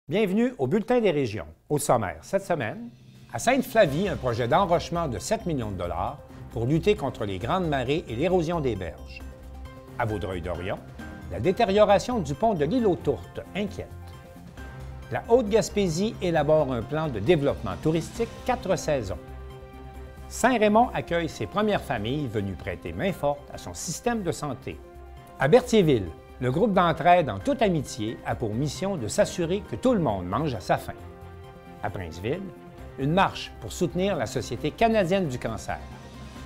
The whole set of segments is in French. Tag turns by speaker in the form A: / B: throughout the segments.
A: Bienvenue au Bulletin des régions. Au sommaire, cette semaine, à Sainte-Flavie, un projet d'enrochement de 7 millions de dollars pour lutter contre les grandes marées et l'érosion des berges. À Vaudreuil-Dorion, la détérioration du pont de l'île aux Tourtes inquiète. La Haute-Gaspésie élabore un plan de développement touristique 4 saisons. Saint-Raymond accueille ses premières familles venues prêter main-forte à son système de santé. À Berthierville, le groupe d'entraide en toute amitié a pour mission de s'assurer que tout le monde mange à sa faim. À Princeville, une marche pour soutenir la Société canadienne du cancer.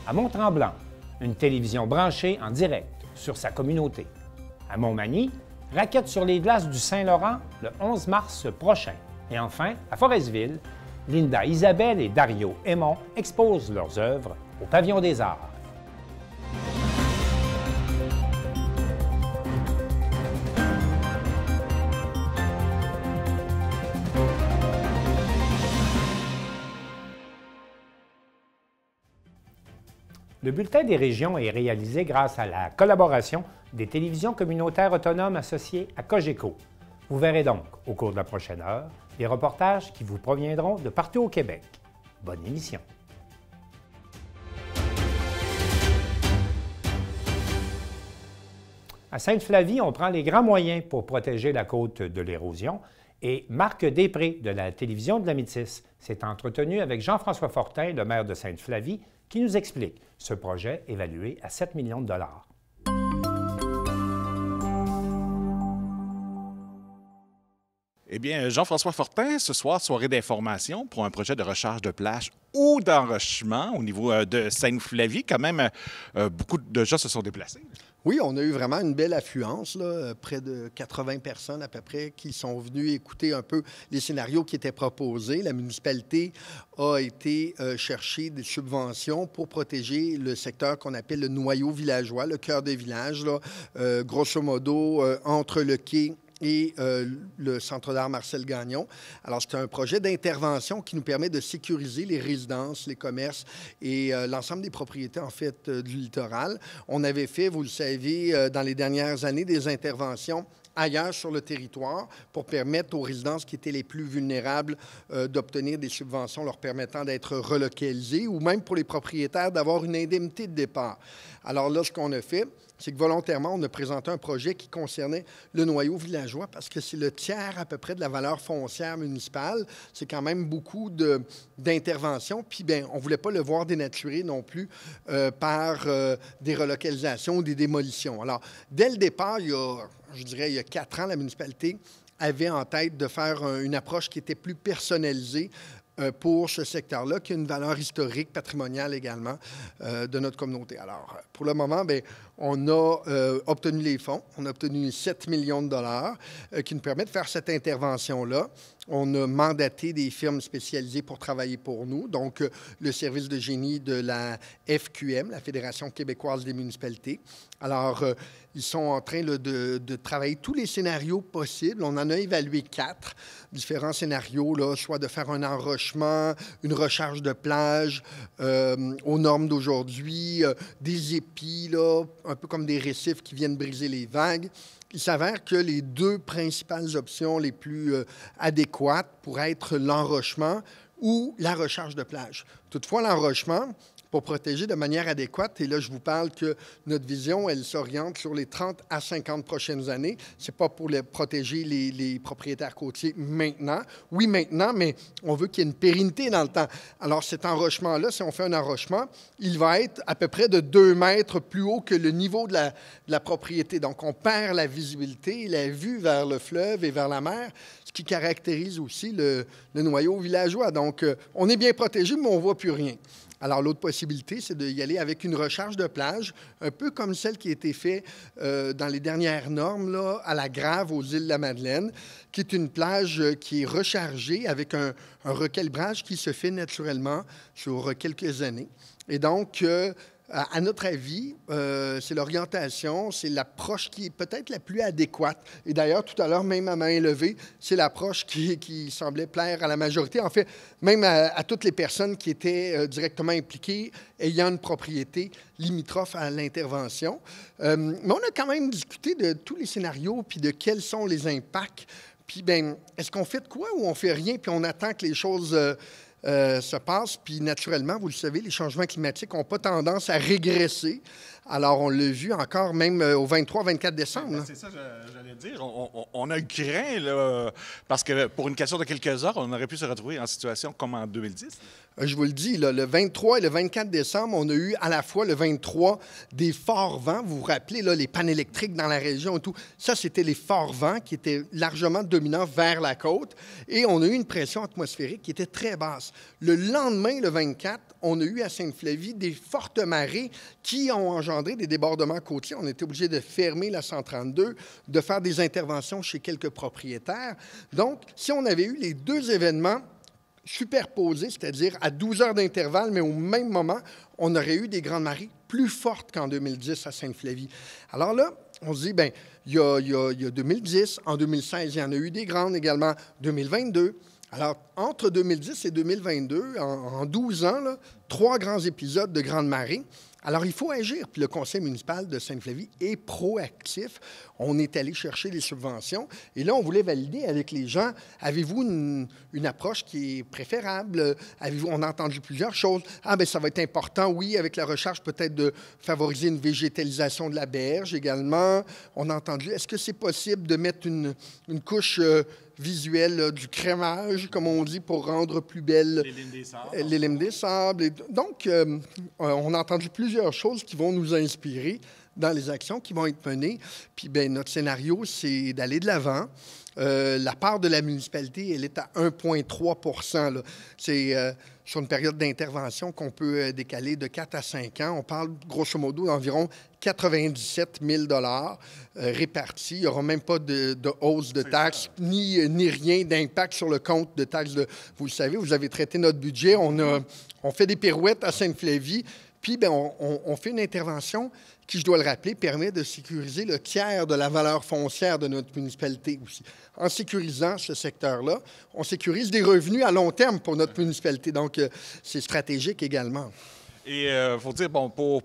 A: À Mont-Tremblant, une télévision branchée en direct sur sa communauté. À Montmagny, raquette sur les glaces du Saint-Laurent le 11 mars prochain. Et enfin, à Forestville, Linda Isabelle et Dario Aymon exposent leurs œuvres au Pavillon des Arts. Le Bulletin des régions est réalisé grâce à la collaboration des télévisions communautaires autonomes associées à Cogeco. Vous verrez donc, au cours de la prochaine heure, des reportages qui vous proviendront de partout au Québec. Bonne émission! À Sainte-Flavie, on prend les grands moyens pour protéger la côte de l'érosion et Marc Després de la télévision de la Métis s'est entretenu avec Jean-François Fortin, le maire de Sainte-Flavie, qui nous explique ce projet évalué à 7 millions de dollars.
B: Eh bien, Jean-François Fortin, ce soir, soirée d'information pour un projet de recharge de plage ou d'enrochement au niveau de Sainte-Flavie. Quand même, beaucoup de gens se sont déplacés.
C: Oui, on a eu vraiment une belle affluence, là, près de 80 personnes à peu près qui sont venues écouter un peu les scénarios qui étaient proposés. La municipalité a été chercher des subventions pour protéger le secteur qu'on appelle le noyau villageois, le cœur des villages, là, grosso modo, entre le quai et le Centre d'art Marcel Gagnon. Alors, c'est un projet d'intervention qui nous permet de sécuriser les résidences, les commerces et l'ensemble des propriétés, en fait, du littoral. On avait fait, vous le savez, dans les dernières années, des interventions ailleurs sur le territoire pour permettre aux résidences qui étaient les plus vulnérables d'obtenir des subventions leur permettant d'être relocalisées ou même pour les propriétaires d'avoir une indemnité de départ. Alors là, ce qu'on a fait, c'est que volontairement, on a présenté un projet qui concernait le noyau villageois parce que c'est le tiers à peu près de la valeur foncière municipale. C'est quand même beaucoup d'interventions. Puis, bien, on ne voulait pas le voir dénaturé non plus par des relocalisations ou des démolitions. Alors, dès le départ, il y a 4 ans, la municipalité avait en tête de faire une approche qui était plus personnalisée pour ce secteur-là, qui a une valeur historique, patrimoniale également de notre communauté. Alors, pour le moment, bien, on a obtenu les fonds. On a obtenu 7 millions de dollars qui nous permettent de faire cette intervention-là. On a mandaté des firmes spécialisées pour travailler pour nous, donc le service de génie de la FQM, la Fédération québécoise des municipalités. Alors, ils sont en train là, de travailler tous les scénarios possibles. On en a évalué 4 différents scénarios, là, soit de faire un enrochement, une recharge de plage aux normes d'aujourd'hui, des épis, là, un peu comme des récifs qui viennent briser les vagues. Il s'avère que les 2 principales options les plus adéquates pourraient être l'enrochement ou la recharge de plage. Toutefois, l'enrochement, pour protéger de manière adéquate, et là, je vous parle que notre vision, elle s'oriente sur les 30 à 50 prochaines années. Ce n'est pas pour protéger les propriétaires côtiers maintenant. Oui, maintenant, mais on veut qu'il y ait une pérennité dans le temps. Alors, cet enrochement-là, si on fait un enrochement, il va être à peu près de 2 mètres plus haut que le niveau de la propriété. Donc, on perd la visibilité, la vue vers le fleuve et vers la mer, ce qui caractérise aussi le noyau villageois. Donc, on est bien protégé, mais on ne voit plus rien. Alors, l'autre possibilité, c'est d'y aller avec une recharge de plage, un peu comme celle qui a été faite dans les dernières normes là, à la Grave, aux îles de la Madeleine, qui est une plage qui est rechargée avec un recalibrage qui se fait naturellement sur quelques années. Et donc, à notre avis, c'est l'orientation, c'est l'approche qui est peut-être la plus adéquate. Et d'ailleurs, tout à l'heure, même à main levée, c'est l'approche qui semblait plaire à la majorité. En fait, même à toutes les personnes qui étaient directement impliquées, ayant une propriété limitrophe à l'intervention. Mais on a quand même discuté de tous les scénarios puis de quels sont les impacts Puis, bien, est-ce qu'on fait de quoi ou on fait rien, puis on attend que les choses se passent? Puis, naturellement, vous le savez, les changements climatiques n'ont pas tendance à régresser. Alors, on l'a vu encore même au 23-24 décembre.
B: Ben, c'est ça, j'allais dire. On a craint, là, parce que pour une question de quelques heures, on aurait pu se retrouver en situation comme en 2010.
C: Je vous le dis, là, le 23 et le 24 décembre, on a eu à la fois le 23 des forts vents. Vous vous rappelez, là, les pannes électriques dans la région et tout. Ça, c'était les forts vents qui étaient largement dominants vers la côte. Et on a eu une pression atmosphérique qui était très basse. Le lendemain, le 24, on a eu à Sainte-Flavie des fortes marées qui ont engendré des débordements côtiers. On était obligé de fermer la 132, de faire des interventions chez quelques propriétaires. Donc, si on avait eu les deux événements superposés, c'est-à-dire à 12 heures d'intervalle, mais au même moment, on aurait eu des grandes marées plus fortes qu'en 2010 à Sainte-Flavie. Alors là, on se dit, bien, il y a 2010, en 2016, il y en a eu des grandes également, 2022. Alors, entre 2010 et 2022, en 12 ans, là, 3 grands épisodes de grandes marées. Alors, il faut agir. Puis le conseil municipal de Sainte-Flavie est proactif. On est allé chercher des subventions. Et là, on voulait valider avec les gens, avez-vous une approche qui est préférable? On a entendu plusieurs choses. Ah, bien, ça va être important, oui, avec la recherche, peut-être de favoriser une végétalisation de la berge également. On a entendu, est-ce que c'est possible de mettre une couche visuelle du crémage, comme on dit, pour rendre plus belle les limes des sables. Donc, on a entendu plusieurs choses qui vont nous inspirer dans les actions qui vont être menées. Puis, bien, notre scénario, c'est d'aller de l'avant. La part de la municipalité, elle est à 1,3 %. C'est sur une période d'intervention qu'on peut décaler de 4 à 5 ans. On parle grosso modo d'environ 97 000 répartis. Il n'y aura même pas de hausse de taxes, ni rien d'impact sur le compte de taxes. Vous le savez, vous avez traité notre budget. On fait des pirouettes à Sainte-Flavie. Puis, bien, on fait une intervention qui, je dois le rappeler, permet de sécuriser le tiers de la valeur foncière de notre municipalité aussi. En sécurisant ce secteur-là, on sécurise des revenus à long terme pour notre municipalité. Donc, c'est stratégique également.
B: Et il faut dire, bon, pour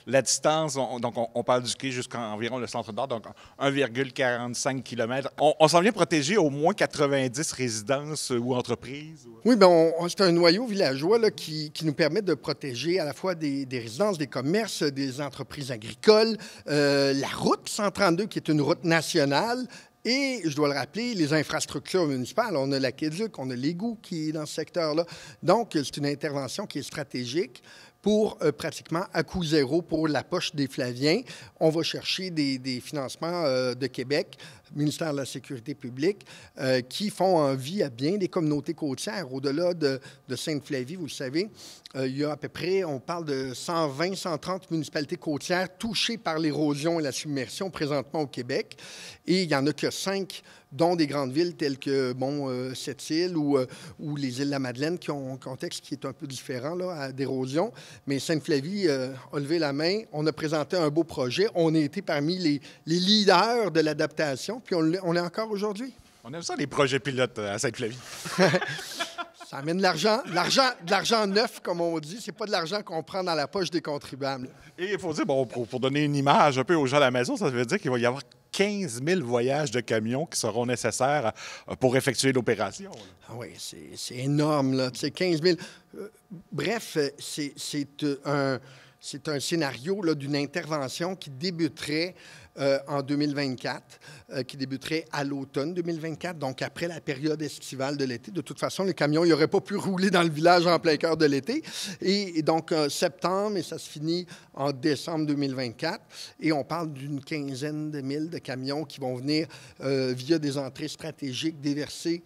B: la distance, on parle du quai jusqu'à environ le centre d'art, donc 1,45 km. On s'en vient protéger au moins 90 résidences ou entreprises?
C: Oui, bien, c'est un noyau villageois là, qui nous permet de protéger à la fois des résidences, des commerces, des entreprises agricoles, la route 132, qui est une route nationale, et, je dois le rappeler, les infrastructures municipales. On a l'aqueduc, on a l'égout qui est dans ce secteur-là. Donc, c'est une intervention qui est stratégique pour pratiquement à coût zéro pour la poche des Flaviens. On va chercher des financements de Québec, ministère de la Sécurité publique, qui font envie à bien des communautés côtières. Au-delà de Sainte-Flavie, vous le savez, il y a à peu près, on parle de 120, 130 municipalités côtières touchées par l'érosion et la submersion présentement au Québec. Et il n'y en a que 5, dont des grandes villes telles que, Sept-Îles ou les îles de la Madeleine, qui ont un contexte qui est un peu différent là, d'érosion. Mais Sainte-Flavie a levé la main. On a présenté un beau projet. On a été parmi les leaders de l'adaptation, puis on l'est encore aujourd'hui.
B: On aime ça, les projets pilotes à Sainte-Flavie.
C: Ça amène de l'argent neuf, comme on dit. C'est pas de l'argent qu'on prend dans la poche des contribuables.
B: Et il faut dire, bon, pour donner une image un peu aux gens à la maison, ça veut dire qu'il va y avoir 15 000 voyages de camions qui seront nécessaires pour effectuer l'opération.
C: Ah oui, c'est énorme, là. C'est 15 000. Bref, c'est un scénario là, d'une intervention qui débuterait en 2024, qui débuterait à l'automne 2024, donc après la période estivale de l'été. De toute façon, les camions n'auraient pas pu rouler dans le village en plein cœur de l'été. Et donc, septembre, et ça se finit en décembre 2024. Et on parle d'une quinzaine de mille de camions qui vont venir via des entrées stratégiques déverser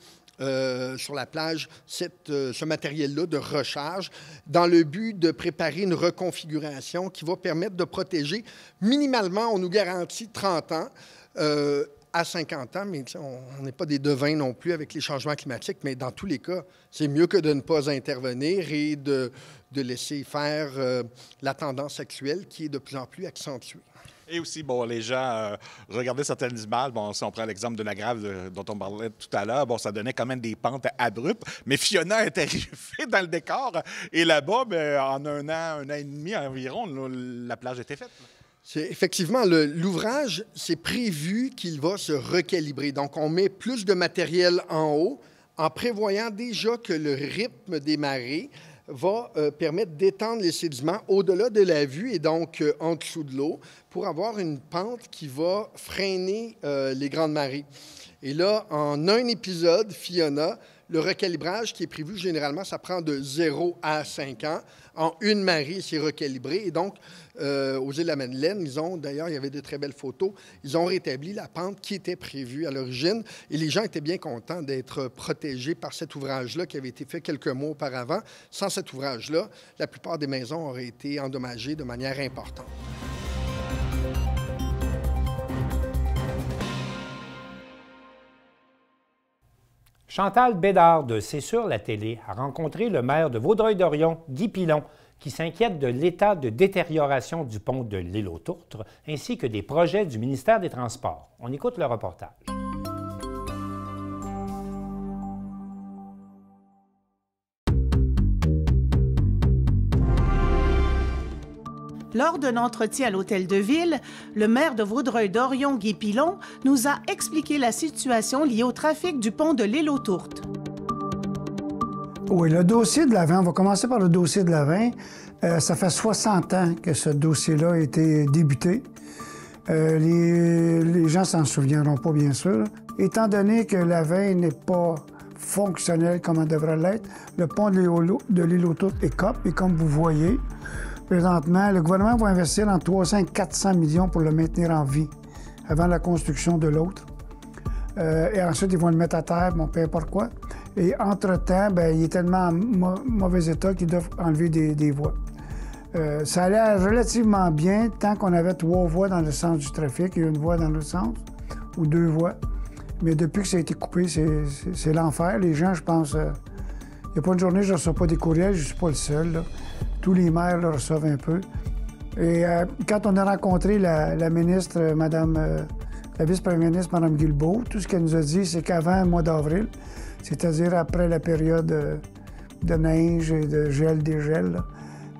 C: sur la plage ce matériel-là de recharge dans le but de préparer une reconfiguration qui va permettre de protéger minimalement, on nous garantit 30 ans à 50 ans, mais on n'est pas des devins non plus avec les changements climatiques, mais dans tous les cas, c'est mieux que de ne pas intervenir et de laisser faire la tendance actuelle qui est de plus en plus accentuée.
B: Et aussi, bon, les gens regardaient certaines images. Bon, si on prend l'exemple de la grave dont on parlait tout à l'heure, bon, ça donnait quand même des pentes abruptes. Mais Fiona est arrivée dans le décor. Et là-bas, bien, en un an et demi environ, la plage était faite.
C: Effectivement, l'ouvrage, c'est prévu qu'il va se recalibrer. Donc, on met plus de matériel en haut en prévoyant déjà que le rythme des marées va permettre d'étendre les sédiments au-delà de la vue et donc en dessous de l'eau pour avoir une pente qui va freiner les grandes marées. Et là, en un épisode, Fiona, le recalibrage qui est prévu, généralement, ça prend de 0 à 5 ans. En une marée, c'est recalibré. Et donc, aux îles de la Madeleine, d'ailleurs, il y avait de très belles photos, ils ont rétabli la pente qui était prévue à l'origine. Et les gens étaient bien contents d'être protégés par cet ouvrage-là qui avait été fait quelques mois auparavant. Sans cet ouvrage-là, la plupart des maisons auraient été endommagées de manière importante.
A: Chantal Bédard de C'est sur la télé a rencontré le maire de Vaudreuil-Dorion, Guy Pilon, qui s'inquiète de l'état de détérioration du pont de l'île aux Tourtres, ainsi que des projets du ministère des Transports. On écoute le reportage.
D: Lors d'un entretien à l'Hôtel de Ville, le maire de Vaudreuil-Dorion, Guy Pilon, nous a expliqué la situation liée au trafic du pont de l'île aux Tourtres.
E: Oui, le dossier de l'Avent, on va commencer par le dossier de l'Avent. Ça fait 60 ans que ce dossier-là a été débuté. Les gens s'en souviendront pas, bien sûr. Étant donné que l'Avent n'est pas fonctionnel comme on devrait l'être, le pont de l'île aux Tourtres est COP, et comme vous voyez, présentement, le gouvernement va investir entre 300 et 400 millions pour le maintenir en vie avant la construction de l'autre. Et ensuite, ils vont le mettre à terre, bon, peu importe quoi. Et entre-temps, bien, il est tellement en mauvais état qu'ils doivent enlever des voies. Ça allait relativement bien tant qu'on avait 3 voies dans le sens du trafic et une voie dans l'autre sens, ou 2 voies. Mais depuis que ça a été coupé, c'est l'enfer. Les gens, je pense, il n'y a pas une journée où je ne reçois pas des courriels, je ne suis pas le seul, là. Tous les maires le reçoivent un peu. Et quand on a rencontré la ministre, la vice-première ministre, Mme Guilbeault, tout ce qu'elle nous a dit, c'est qu'avant le mois d'avril, c'est-à-dire après la période de neige et de gel-dégel,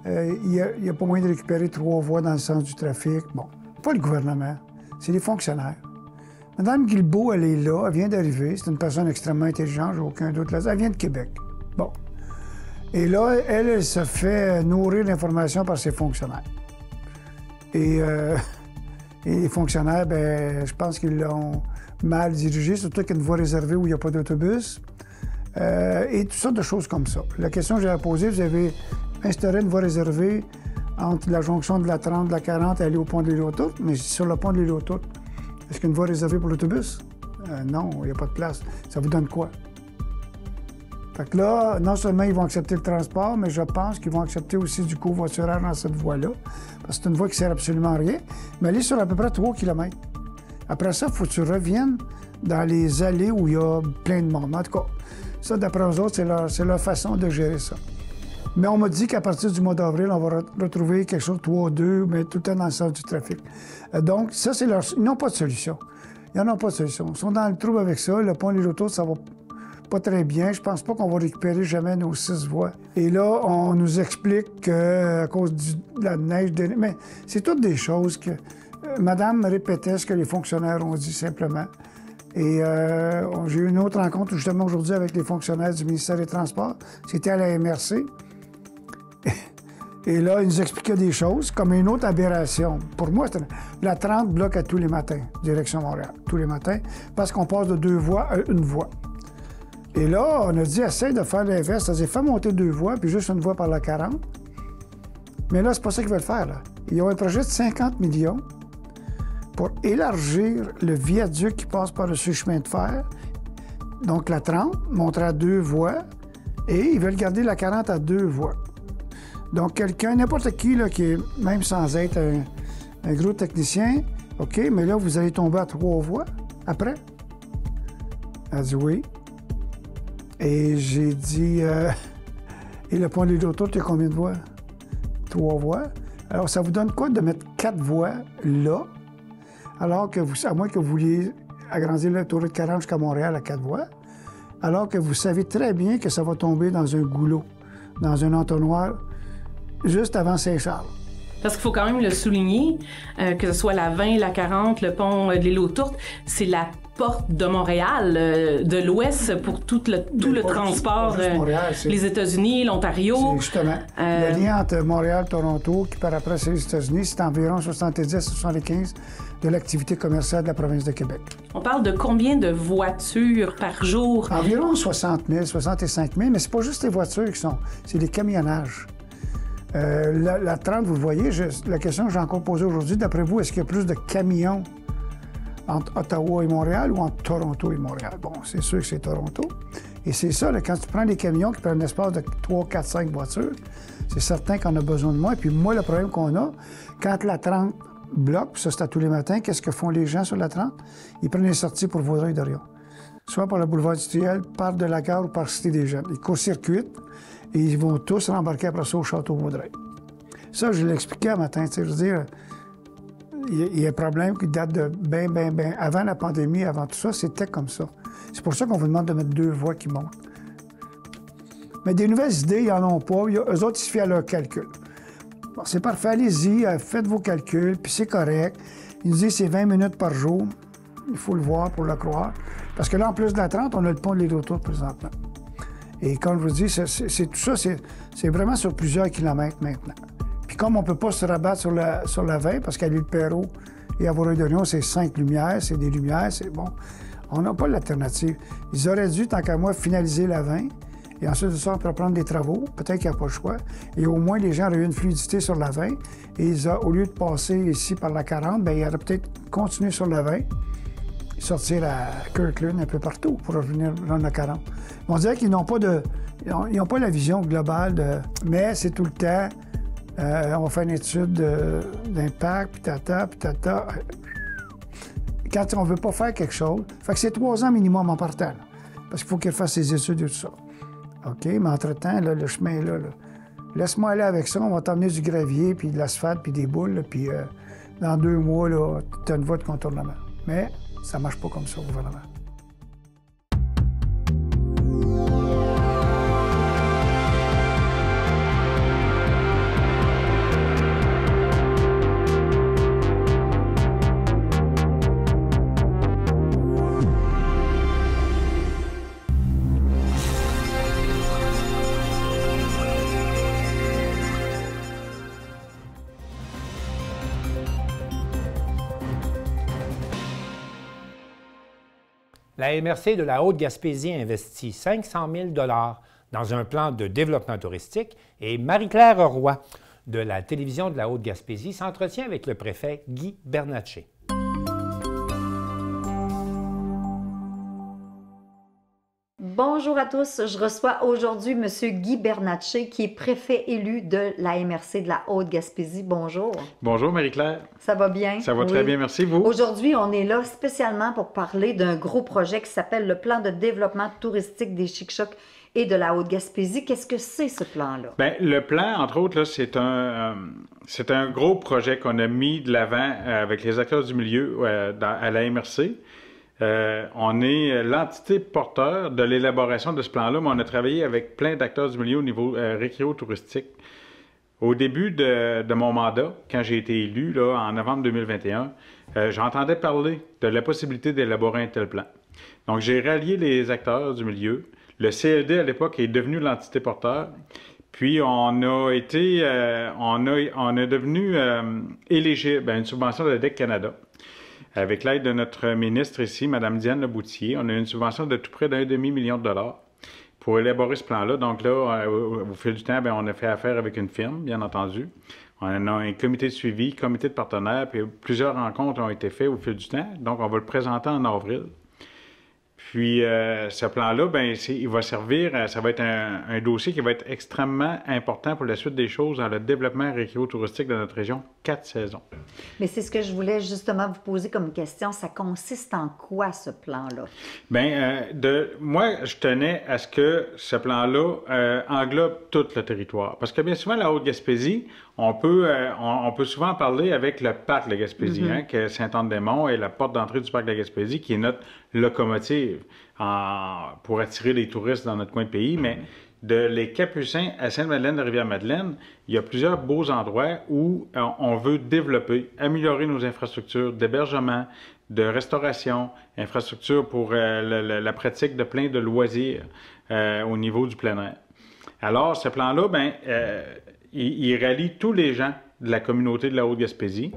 E: il n'y a pas moyen de récupérer 3 voies dans le sens du trafic. Bon, pas le gouvernement, c'est les fonctionnaires. Mme Guilbeault, elle est là, elle vient d'arriver, c'est une personne extrêmement intelligente, j'ai aucun doute là-dessus. Elle vient de Québec. Bon. Et là, elle se fait nourrir d'informations par ses fonctionnaires. Et les fonctionnaires, bien, je pense qu'ils l'ont mal dirigé, surtout qu'il y a une voie réservée où il n'y a pas d'autobus. Et toutes sortes de choses comme ça. La question que j'avais posée, vous avez instauré une voie réservée entre la jonction de la 30, de la 40 et aller au pont de l'île aux Tourtres, mais sur le pont de l'île aux Tourtres, est-ce qu'il y a une voie réservée pour l'autobus? Non, il n'y a pas de place. Ça vous donne quoi? Fait que là, non seulement ils vont accepter le transport, mais je pense qu'ils vont accepter aussi du covoiturage dans cette voie-là, parce que c'est une voie qui ne sert absolument à rien, mais elle est sur à peu près 3 km. Après ça, il faut que tu reviennes dans les allées où il y a plein de monde. En tout cas, ça, d'après eux autres, c'est leur façon de gérer ça. Mais on m'a dit qu'à partir du mois d'avril, on va retrouver quelque chose de 3-2, mais tout le temps dans le sens du trafic. Donc, ça, c'est leur... Ils n'ont pas de solution. Ils n'en ont pas de solution. Ils sont dans le trouble avec ça. Le pont de l'île aux Tourtres, ça va pas très bien. Je pense pas qu'on va récupérer jamais nos 6 voies. Et là, on nous explique qu'à cause de la neige... Mais c'est toutes des choses que... Madame répétait ce que les fonctionnaires ont dit simplement. Et j'ai eu une autre rencontre justement aujourd'hui avec les fonctionnaires du ministère des Transports. C'était à la MRC. Et là, ils nous expliquaient des choses, comme une autre aberration. Pour moi, la 30 bloque à tous les matins, direction Montréal, tous les matins, parce qu'on passe de 2 voies à 1 voie. Et là, on a dit, essaye de faire l'inverse, c'est-à-dire fais monter 2 voies, puis juste 1 voie par la 40. Mais là, c'est pas ça qu'ils veulent faire, là. Ils ont un projet de 50 millions pour élargir le viaduc qui passe par-dessus le chemin de fer. Donc, la 30 monter à 2 voies, et ils veulent garder la 40 à 2 voies. Donc, quelqu'un, n'importe qui, là, qui est, même sans être un gros technicien, OK, mais là, vous allez tomber à 3 voies après? Elle a dit oui. Et j'ai dit, et le pont de l'île aux Tourtres, il y a combien de voies? 3 voies. Alors, ça vous donne quoi de mettre 4 voies là, alors que vous, à moins que vous vouliez agrandir l'autoroute 40 jusqu'à Montréal à 4 voies, alors que vous savez très bien que ça va tomber dans un goulot, dans un entonnoir, juste avant Saint-Charles.
F: Parce qu'il faut quand même le souligner, que ce soit la 20, la 40, le pont de l'île aux Tourtes, c'est la porte de Montréal, de l'Ouest pour tout le transport,
E: Montréal,
F: les États-Unis, l'Ontario.
E: Justement, le lien entre Montréal et Toronto, qui par après c'est les États-Unis, c'est environ 70-75 de l'activité commerciale de la province de Québec.
F: On parle de combien de voitures par jour?
E: Environ 60 000, 65 000, mais c'est pas juste les voitures qui sont, c'est les camionnages. La 30, vous le voyez, la question que j'ai encore posée aujourd'hui, d'après vous, est-ce qu'il y a plus de camions entre Ottawa et Montréal ou entre Toronto et Montréal? Bon, c'est sûr que c'est Toronto. Et c'est ça, là, quand tu prends des camions qui prennent un espace de 3, 4, 5 voitures, c'est certain qu'on a besoin de moins. Puis moi, le problème qu'on a, quand la 30 bloque, ça c'est à tous les matins, qu'est-ce que font les gens sur la 30? Ils prennent les sorties pour Vaudreuil-Dorion. Soit par le boulevard industriel, par de la gare ou par Cité des Jeunes. Ils court-circuitent et ils vont tous rembarquer après ça au Château Vaudreuil. Ça, je l'ai expliqué un matin, tu sais, je veux dire, il y a un problème qui date de bien. Avant la pandémie, avant tout ça, c'était comme ça. C'est pour ça qu'on vous demande de mettre 2 voies qui montent. Mais des nouvelles idées, ils n'en ont pas. Eux autres, ils se fient à leurs calculs. Bon, c'est parfait, allez-y, faites vos calculs, puis c'est correct. Ils nous disent c'est 20 minutes par jour. Il faut le voir pour le croire. Parce que là, en plus de la 30, on a le pont de l'île aux Tourtes présentement. Et comme je vous dis, c'est tout ça, c'est vraiment sur plusieurs kilomètres maintenant. Puis comme on ne peut pas se rabattre sur la 20, parce qu'à l'île Perrot et à Vaudreuil-Dorion, c'est 5 lumières, c'est des lumières, c'est bon. On n'a pas l'alternative. Ils auraient dû, tant qu'à moi, finaliser la 20. Et ensuite de ça, on peut prendre des travaux. Peut-être qu'il n'y a pas le choix. Et au moins, les gens auraient eu une fluidité sur la 20. Et au lieu de passer ici par la 40, bien, ils auraient peut-être continué sur la 20, sortir à Kirkland un peu partout pour revenir dans la 40. On dirait qu'ils n'ont pas ils n'ont pas la vision globale de... Mais c'est tout le temps... on va faire une étude d'impact, puis tata. Quand on ne veut pas faire quelque chose, fait que c'est 3 ans minimum en partant. Là, parce qu'il faut qu'il fasse ses études et tout ça. OK, mais entre-temps, là, le chemin est là. Laisse-moi aller avec ça, on va t'emmener du gravier, puis de l'asphalte, puis des boules, là, puis dans 2 mois, tu as une voie de contournement. Mais ça ne marche pas comme ça au gouvernement.
A: La MRC de la Haute-Gaspésie investit 500 000 dans un plan de développement touristique et Marie-Claire Roy de la télévision de la Haute-Gaspésie s'entretient avec le préfet Guy Bernatchez.
G: Bonjour à tous, je reçois aujourd'hui M. Guy Bernatchez, qui est préfet élu de la MRC de la Haute-Gaspésie. Bonjour.
H: Bonjour Marie-Claire.
G: Ça va bien?
H: Ça va très bien, merci. Vous?
G: Aujourd'hui, on est là spécialement pour parler d'un gros projet qui s'appelle le plan de développement touristique des Chic-Chocs et de la Haute-Gaspésie. Qu'est-ce que c'est ce plan-là? Bien,
H: le plan, entre autres, c'est un gros projet qu'on a mis de l'avant avec les acteurs du milieu à la MRC. On est l'entité porteur de l'élaboration de ce plan-là, mais on a travaillé avec plein d'acteurs du milieu au niveau récréo-touristique. Au début de mon mandat, quand j'ai été élu, là, en novembre 2021, j'entendais parler de la possibilité d'élaborer un tel plan. Donc, j'ai rallié les acteurs du milieu. Le CLD, à l'époque, est devenu l'entité porteur. Puis, on a devenu éligible à une subvention de DEC Canada. Avec l'aide de notre ministre ici, Mme Diane Leboutier, on a une subvention de tout près d'1,5 million de dollars pour élaborer ce plan-là. Donc là, au fil du temps, bien, on a fait affaire avec une firme, bien entendu. On a un comité de suivi, comité de partenaires, puis plusieurs rencontres ont été faites au fil du temps. Donc, on va le présenter en avril. Puis, ce plan-là, bien, il va servir, ça va être un dossier qui va être extrêmement important pour la suite des choses dans le développement récréo-touristique de notre région, 4 saisons.
G: Mais c'est ce que je voulais justement vous poser comme question. Ça consiste en quoi, ce plan-là? Bien,
H: moi, je tenais à ce que ce plan-là englobe tout le territoire. Parce que bien souvent, la Haute-Gaspésie, on peut souvent parler avec le parc de la Gaspésie, hein, que Saint-Anne-des-Monts est la porte d'entrée du parc de la Gaspésie, qui est notre locomotive pour attirer les touristes dans notre coin de pays. Mais de les Capucins à Sainte-Madeleine de Rivière-Madeleine, il y a plusieurs beaux endroits où on veut développer, améliorer nos infrastructures d'hébergement, de restauration, infrastructures pour la pratique de plein de loisirs au niveau du plein air. Alors, ce plan-là, il rallie tous les gens de la communauté de la Haute-Gaspésie.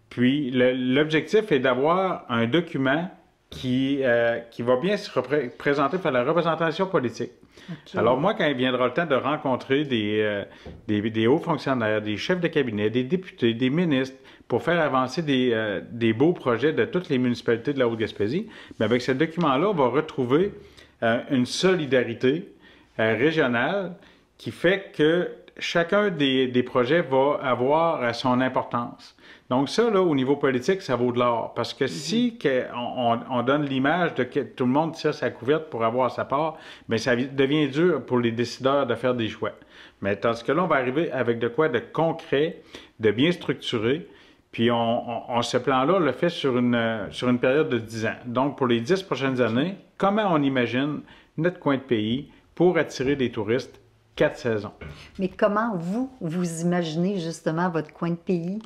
H: Puis, l'objectif est d'avoir un document qui va bien se présenter, faire la représentation politique. Okay. Alors moi, quand il viendra le temps de rencontrer des hauts fonctionnaires, des chefs de cabinet, des députés, des ministres, pour faire avancer des beaux projets de toutes les municipalités de la Haute-Gaspésie, avec ce document-là, on va retrouver une solidarité régionale qui fait que chacun des projets va avoir son importance. Donc ça, là, au niveau politique, ça vaut de l'or. Parce que si on donne l'image de que tout le monde tire sa couverte pour avoir sa part, bien, ça devient dur pour les décideurs de faire des choix. Mais tandis que là, on va arriver avec de quoi de concret, de bien structuré. Puis ce plan-là, on le fait sur une période de 10 ans. Donc, pour les 10 prochaines années, comment on imagine notre coin de pays pour attirer des touristes 4 saisons?
G: Mais comment vous imaginez justement votre coin de pays?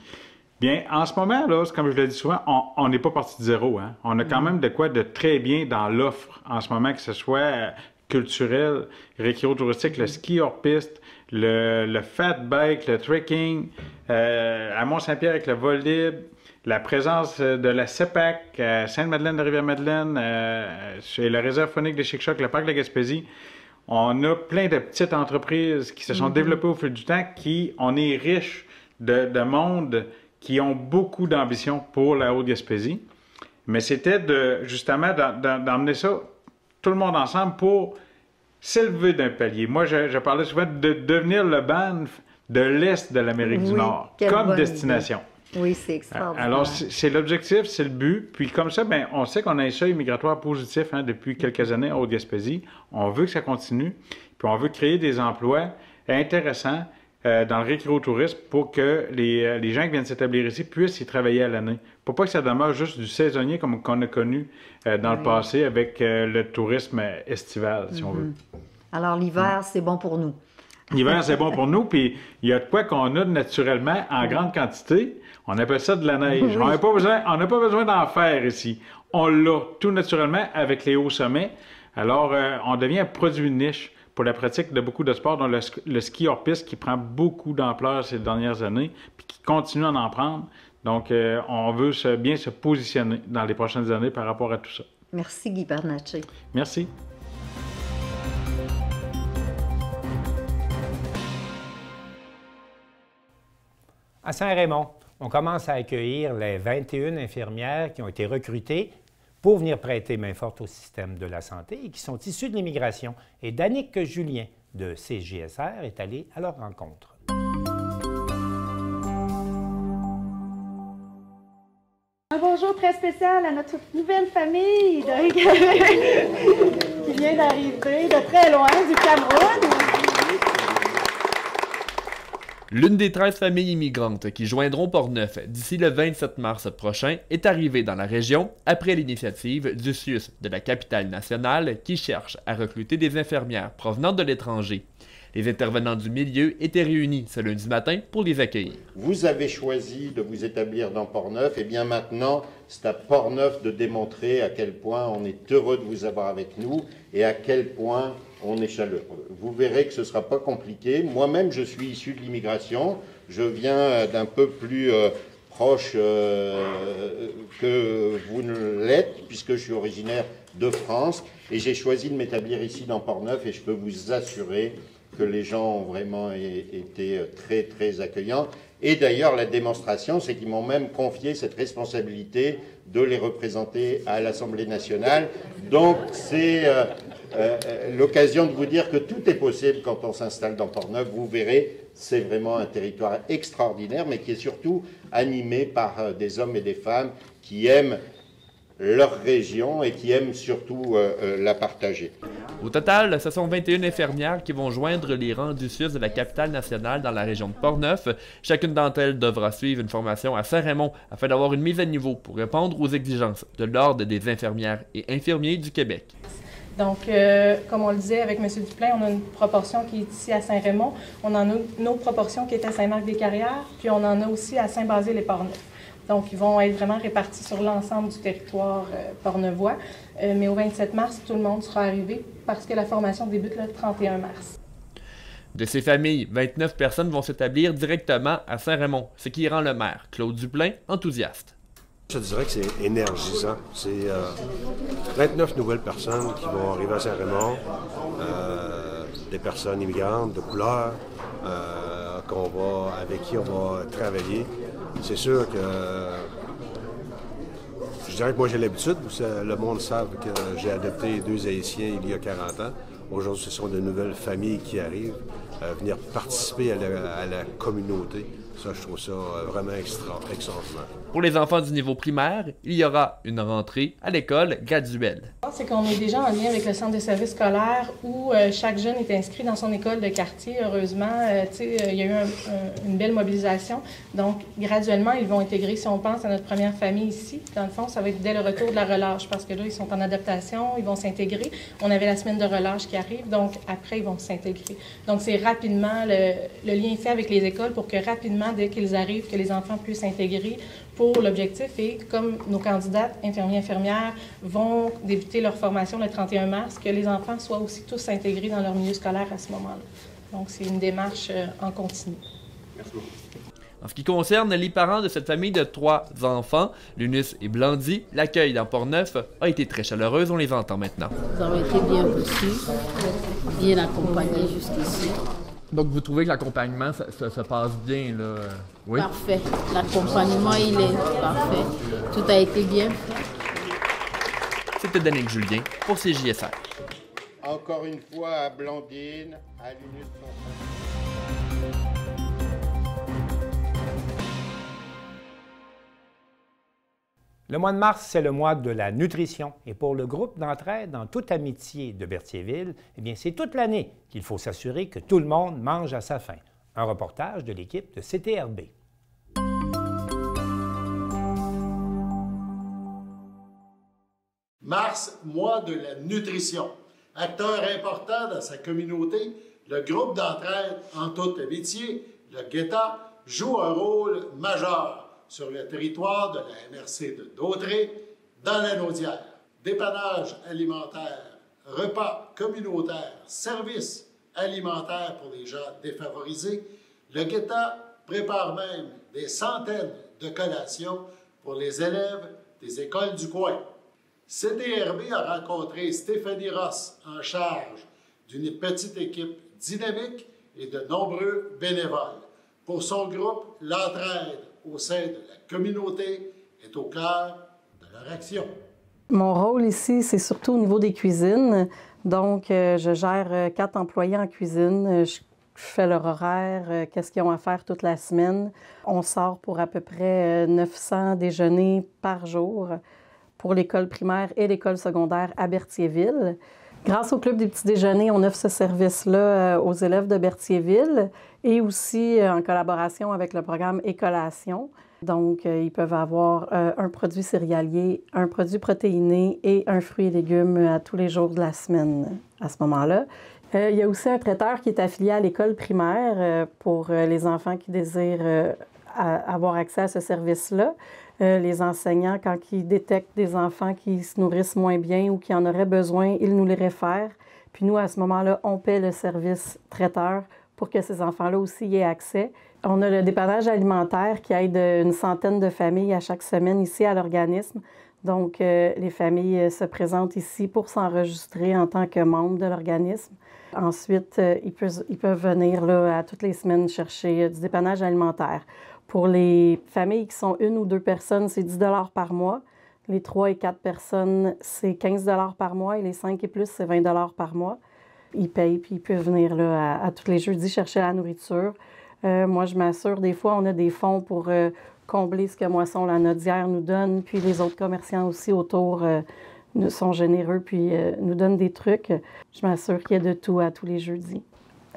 H: Bien, en ce moment, là, comme je le dis souvent, on n'est pas parti de zéro. Hein? On a quand même de quoi de très bien dans l'offre en ce moment, que ce soit culturel, récréo-touristique, le ski hors piste, le fat bike, le trekking, à Mont-Saint-Pierre avec le vol libre, la présence de la CEPAC à Sainte-Madeleine de Rivière-Madeleine, chez la réserve faunique de Chic-Choc, le parc de la Gaspésie. On a plein de petites entreprises qui se sont développées au fil du temps, on est riche de monde qui ont beaucoup d'ambition pour la Haute-Gaspésie. Mais c'était justement d'emmener ça, tout le monde ensemble, pour s'élever d'un palier. Moi, je parlais souvent de devenir le Banff de l'Est de l'Amérique du Nord, comme destination.
G: Idée. Oui, c'est extraordinaire.
H: Alors, c'est l'objectif, c'est le but. Puis comme ça, on sait qu'on a un seuil migratoire positif depuis quelques années en Haute-Gaspésie. On veut que ça continue. Puis on veut créer des emplois intéressants dans le récréo-tourisme pour que les gens qui viennent s'établir ici puissent y travailler à l'année. Pour pas que ça demeure juste du saisonnier comme qu'on a connu dans le passé avec le tourisme estival, si on veut.
G: Alors l'hiver, c'est bon pour nous.
H: L'hiver, c'est bon pour nous, puis il y a de quoi qu'on a naturellement en grande quantité. On appelle ça de la neige. On n'a pas besoin d'en faire ici. On l'a tout naturellement avec les hauts sommets. Alors, on devient un produit niche pour la pratique de beaucoup de sports, dont le ski hors piste qui prend beaucoup d'ampleur ces dernières années, puis qui continue à en prendre. Donc, on veut bien se positionner dans les prochaines années par rapport à tout ça.
G: Merci, Guy Bernatchez.
H: Merci.
A: À Saint-Raymond, on commence à accueillir les 21 infirmières qui ont été recrutées pour venir prêter main forte au système de la santé et qui sont issues de l'immigration. Et Danick Julien de CJSR est allé à leur rencontre.
I: Un bonjour très spécial à notre nouvelle famille qui vient d'arriver de très loin, du Cameroun.
J: L'une des 13 familles immigrantes qui joindront Portneuf d'ici le 27 mars prochain est arrivée dans la région après l'initiative du CIUS de la capitale nationale qui cherche à recruter des infirmières provenant de l'étranger. Les intervenants du milieu étaient réunis ce lundi matin pour les accueillir.
K: Vous avez choisi de vous établir dans Portneuf, et bien maintenant, c'est à Portneuf de démontrer à quel point on est heureux de vous avoir avec nous et à quel point on est chaleureux. Vous verrez que ce ne sera pas compliqué. Moi-même, je suis issu de l'immigration. Je viens d'un peu plus proche que vous ne l'êtes, puisque je suis originaire de France. Et j'ai choisi de m'établir ici dans Portneuf, et je peux vous assurer que les gens ont vraiment été très, très accueillants. Et d'ailleurs, la démonstration, c'est qu'ils m'ont même confié cette responsabilité de les représenter à l'Assemblée nationale. Donc, c'est l'occasion de vous dire que tout est possible quand on s'installe dans Portneuf. Vous verrez, c'est vraiment un territoire extraordinaire, mais qui est surtout animé par des hommes et des femmes qui aiment leur région et qui aiment surtout la partager.
J: Au total, ce sont 21 infirmières qui vont joindre les rangs du CIUS de la capitale nationale dans la région de Portneuf. Chacune d'entre elles devra suivre une formation à Saint-Raymond afin d'avoir une mise à niveau pour répondre aux exigences de l'Ordre des infirmières et infirmiers du Québec.
F: Donc, comme on le disait avec M. Duplain, on a une proportion qui est ici à Saint-Raymond, on en a une autre proportion qui est à Saint-Marc-des-Carrières, puis on en a aussi à Saint-Basile-et-Portneuf. Donc, ils vont être vraiment répartis sur l'ensemble du territoire portneuvois. Mais au 27 mars, tout le monde sera arrivé parce que la formation débute le 31 mars.
J: De ces familles, 29 personnes vont s'établir directement à Saint-Raymond, ce qui rend le maire, Claude Duplain, enthousiaste.
L: Je dirais que c'est énergisant. C'est 29 nouvelles personnes qui vont arriver à Saint-Raymond, des personnes immigrantes de couleur, avec qui on va travailler. C'est sûr que je dirais que moi j'ai l'habitude, le monde savent que j'ai adopté 2 Haïtiens il y a 40 ans. Aujourd'hui, ce sont de nouvelles familles qui arrivent, venir participer à la communauté. Ça, je trouve ça vraiment extraordinaire.
J: Pour les enfants du niveau primaire, il y aura une rentrée à l'école graduelle.
F: C'est qu'on est déjà en lien avec le centre de services scolaires où chaque jeune est inscrit dans son école de quartier. Heureusement, il y a eu une belle mobilisation. Donc, graduellement, ils vont intégrer, si on pense à notre première famille ici, dans le fond, ça va être dès le retour de la relâche parce que là, ils sont en adaptation, ils vont s'intégrer. On avait la semaine de relâche qui arrive, donc après, ils vont s'intégrer. Donc, c'est rapidement, le lien est fait avec les écoles pour que rapidement, dès qu'ils arrivent, que les enfants puissent s'intégrer pour l'objectif. Et comme nos candidates infirmières vont débuter leur formation le 31 mars, que les enfants soient aussi tous intégrés dans leur milieu scolaire à ce moment-là. Donc, c'est une démarche en continu.
L: Merci beaucoup.
J: En ce qui concerne les parents de cette famille de 3 enfants, Lunus et Blandy, l'accueil dans Portneuf a été très chaleureux, on les entend maintenant.
M: Nous avons été bien reçus, bien accompagnés jusqu'ici.
J: Donc, vous trouvez que l'accompagnement, ça se passe bien, là? Oui?
M: Parfait. L'accompagnement, il est parfait. Tout a été bien fait.
J: C'était Danick Julien pour CJSR.
K: Encore une fois à Blandine, à Lunus.
A: Le mois de mars, c'est le mois de la nutrition. Et pour le groupe d'entraide en toute amitié de Berthierville, eh bien, c'est toute l'année qu'il faut s'assurer que tout le monde mange à sa faim. Un reportage de l'équipe de CTRB.
N: Mars, mois de la nutrition. Acteur important dans sa communauté, le groupe d'entraide en toute amitié, le GETA, joue un rôle majeur sur le territoire de la MRC de Dautré, dans la Naudière. Dépannage alimentaire, repas communautaires, services alimentaires pour les gens défavorisés, le GETA prépare même des centaines de collations pour les élèves des écoles du coin. CTRB a rencontré Stéphanie Ross en charge d'une petite équipe dynamique et de nombreux bénévoles. Pour son groupe, l'entraide au sein de la communauté est au cœur de leur action.
O: Mon rôle ici, c'est surtout au niveau des cuisines. Donc, je gère 4 employés en cuisine. Je fais leur horaire, qu'est-ce qu'ils ont à faire toute la semaine. On sort pour à peu près 900 déjeuners par jour pour l'école primaire et l'école secondaire à Berthierville. Grâce au Club des petits déjeuners, on offre ce service-là aux élèves de Berthierville et aussi en collaboration avec le programme Écollation. Donc, ils peuvent avoir un produit céréalier, un produit protéiné et un fruit et légumes à tous les jours de la semaine à ce moment-là. Il y a aussi un traiteur qui est affilié à l'école primaire pour les enfants qui désirent avoir accès à ce service-là. Les enseignants, quand ils détectent des enfants qui se nourrissent moins bien ou qui en auraient besoin, ils nous les réfèrent. Puis nous, à ce moment-là, on paie le service traiteur pour que ces enfants-là aussi y aient accès. On a le dépannage alimentaire qui aide une centaine de familles à chaque semaine ici à l'organisme. Donc, les familles se présentent ici pour s'enregistrer en tant que membres de l'organisme. Ensuite, ils peuvent venir là, à toutes les semaines chercher du dépannage alimentaire. Pour les familles qui sont 1 ou 2 personnes, c'est 10 $ par mois. Les 3 et 4 personnes, c'est 15 $ par mois. Et les 5 et plus, c'est 20 $ par mois. Ils payent, puis ils peuvent venir là, à tous les jeudis chercher la nourriture. Moi, je m'assure, des fois, on a des fonds pour combler ce que Moisson La Naudière nous donne. Puis les autres commerçants aussi autour sont généreux, puis nous donnent des trucs. Je m'assure qu'il y a de tout à tous les jeudis.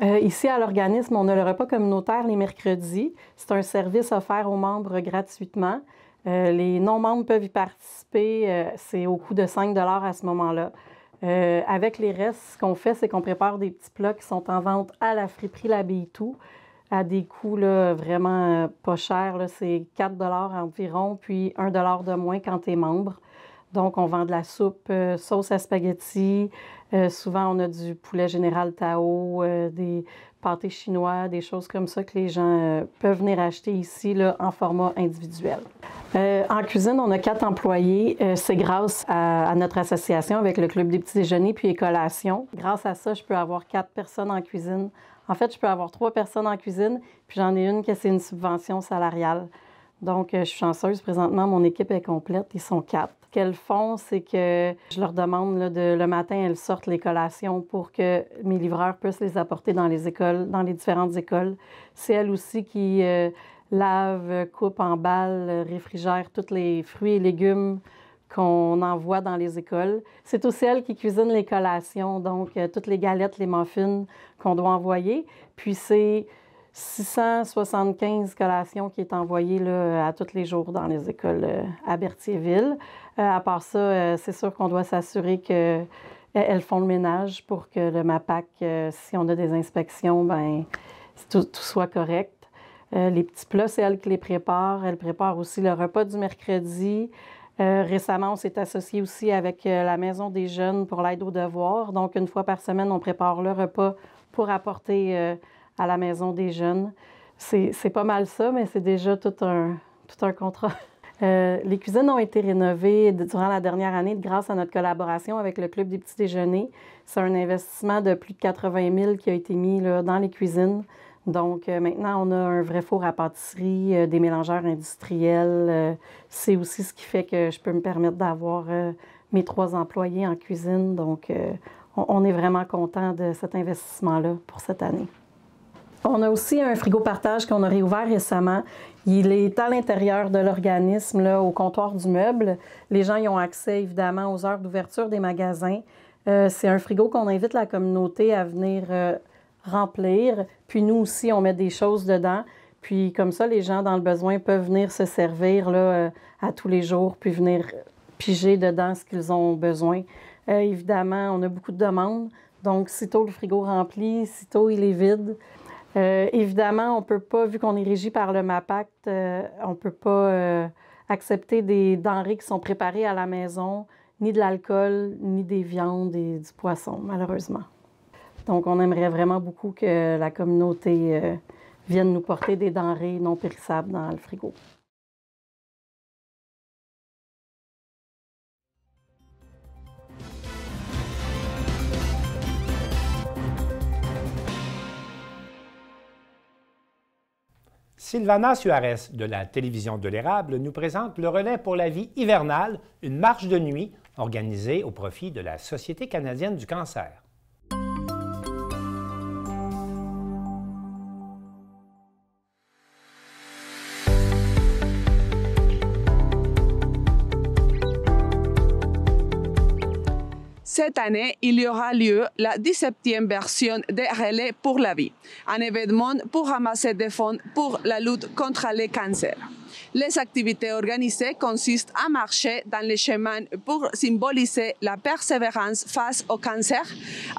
O: Ici, à l'organisme, on a le repas communautaire les mercredis. C'est un service offert aux membres gratuitement. Les non-membres peuvent y participer. C'est au coût de 5 $ à ce moment-là. Avec les restes, ce qu'on fait, c'est qu'on prépare des petits plats qui sont en vente à la friperie L'Abbaye-Tout à des coûts là, vraiment pas chers. C'est 4 $ environ, puis 1 $ de moins quand tu es membre. Donc, on vend de la soupe, sauce à spaghetti. Souvent, on a du poulet général Tao, des pâtés chinois, des choses comme ça que les gens peuvent venir acheter ici là, en format individuel. En cuisine, on a 4 employés. C'est grâce à notre association avec le Club des petits déjeuners puis les collations. Grâce à ça, je peux avoir 4 personnes en cuisine. En fait, je peux avoir 3 personnes en cuisine, puis j'en ai une qui c'est une subvention salariale. Donc, je suis chanceuse. Présentement, mon équipe est complète. Ils sont 4. Ce qu'elles font, c'est que je leur demande là, le matin, elles sortent les collations pour que mes livreurs puissent les apporter dans les écoles, dans les différentes écoles. C'est elles aussi qui lavent, coupent, emballent, réfrigèrent tous les fruits et légumes qu'on envoie dans les écoles. C'est aussi elles qui cuisinent les collations, donc toutes les galettes, les muffins qu'on doit envoyer. Puis c'est 675 collations qui est envoyées là, à tous les jours dans les écoles à Berthierville. À part ça, c'est sûr qu'on doit s'assurer qu'elles font le ménage pour que le MAPAC, si on a des inspections, bien, tout soit correct. Les petits plats, c'est elles qui les préparent. Elles préparent aussi le repas du mercredi. Récemment, on s'est associé aussi avec la Maison des jeunes pour l'aide aux devoirs. Donc, une fois par semaine, on prépare le repas pour apporter à la Maison des jeunes. C'est pas mal ça, mais c'est déjà tout un contrat. Les cuisines ont été rénovées durant la dernière année grâce à notre collaboration avec le Club des petits déjeuners. C'est un investissement de plus de 80 000 qui a été mis là, dans les cuisines. Donc, maintenant, on a un vrai four à pâtisserie, des mélangeurs industriels. C'est aussi ce qui fait que je peux me permettre d'avoir mes 3 employés en cuisine. Donc, on est vraiment content de cet investissement-là pour cette année. On a aussi un frigo partage qu'on a réouvert récemment. Il est à l'intérieur de l'organisme, là, au comptoir du meuble. Les gens y ont accès, évidemment, aux heures d'ouverture des magasins. C'est un frigo qu'on invite la communauté à venir remplir. Puis nous aussi, on met des choses dedans. Puis comme ça, les gens dans le besoin peuvent venir se servir là, à tous les jours, puis venir piger dedans ce qu'ils ont besoin. Évidemment, on a beaucoup de demandes. Donc, sitôt le frigo rempli, sitôt il est vide. Évidemment, on ne peut pas, vu qu'on est régi par le MAPAC, on ne peut pas accepter des denrées qui sont préparées à la maison, ni de l'alcool, ni des viandes et du poisson, malheureusement. Donc, on aimerait vraiment beaucoup que la communauté vienne nous porter des denrées non périssables dans le frigo.
A: Sylvana Suarez de la télévision de l'Érable nous présente le relais pour la vie hivernale, une marche de nuit organisée au profit de la Société canadienne du cancer.
P: Cette année, il y aura lieu la 17e version des Relais pour la vie, un événement pour ramasser des fonds pour la lutte contre les cancers. Les activités organisées consistent à marcher dans les chemins pour symboliser la persévérance face au cancer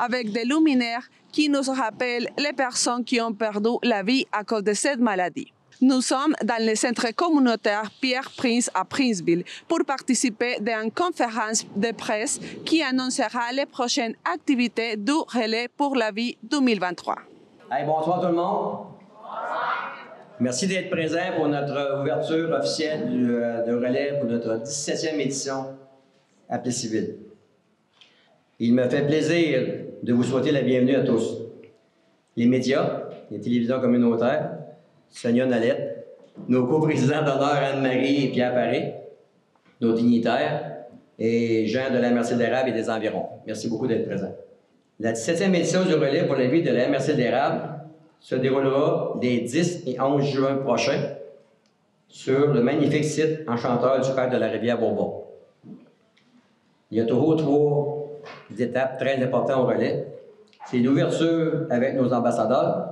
P: avec des luminaires qui nous rappellent les personnes qui ont perdu la vie à cause de cette maladie. Nous sommes dans le centre communautaire Pierre Prince à Princeville pour participer à une conférence de presse qui annoncera les prochaines activités du Relais pour la vie 2023.
Q: Hey, bonsoir tout le monde. Bonsoir. Merci d'être présent pour notre ouverture officielle de Relais pour notre 17e édition à Plessisville. Il me fait plaisir de vous souhaiter la bienvenue à tous. Les médias, les télévisions communautaires, Sonia Nolette, nos coprésidents d'honneur Anne-Marie et Pierre Paré, nos dignitaires et Jean de la MRC d'Érable et des environs. Merci beaucoup d'être présents. La 17e édition du Relais pour la vie de la MRC d'Érable se déroulera les 10 et 11 juin prochains sur le magnifique site enchanteur du parc de la Rivière-Bourbon. Il y a toujours 3 étapes très importantes au Relais. C'est l'ouverture avec nos ambassadeurs,